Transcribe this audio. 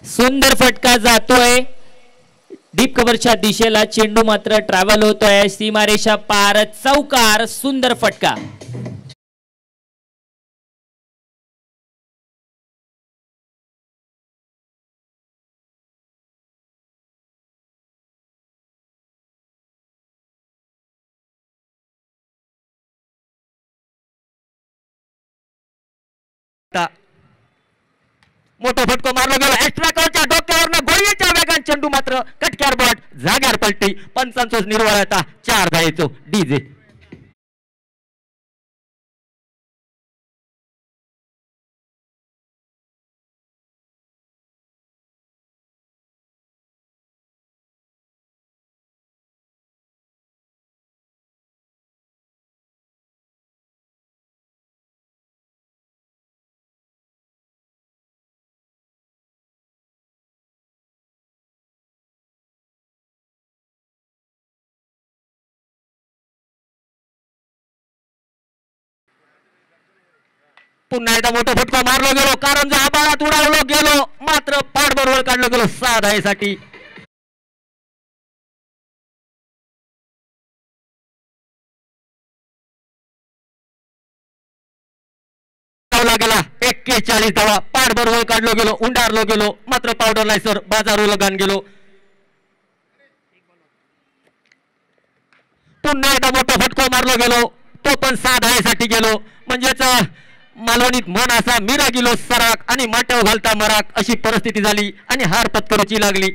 सुंदर फटका जातोय डीप कव्हरच्या दिशेला. चेंडू मात्र ट्रॅव्हल होतोय सीमारेषा पार. चौकार. सुंदर फटका. मोठा फटको मारला गेला. एक्स्ट्रा कव्हरच्या डोक्यावरनं गोळीच्या वेगान चेंडू मात्र कटक्यार बॉट जाग्यावर पलटी. पंचांचोच निर्वाळ आता 4 धायेचो डीजे. पुन्हा एकदा मोठा फटका मारलो गेलो. कारंजा आबाळात उडावलो गेलो मात्र पाठ बरोबर काढलो गेलो 6 धायेसाठी. गेला 41 धावा. पाठ बरोबर काढलो गेलो. उंडारलो गेलो मात्र पावडर लायसर बाजारू लगान गेलो. पुन्हा एकदा मोठा फटका मारलो गेलो. तो पण 6 धायेसाठी गेलो. म्हणजेच मालवणीत मन असा मीरा गेलो सराक आणि माट्यावर घालता मराक अशी परिस्थिती झाली आणि हार पत्करूची लागली.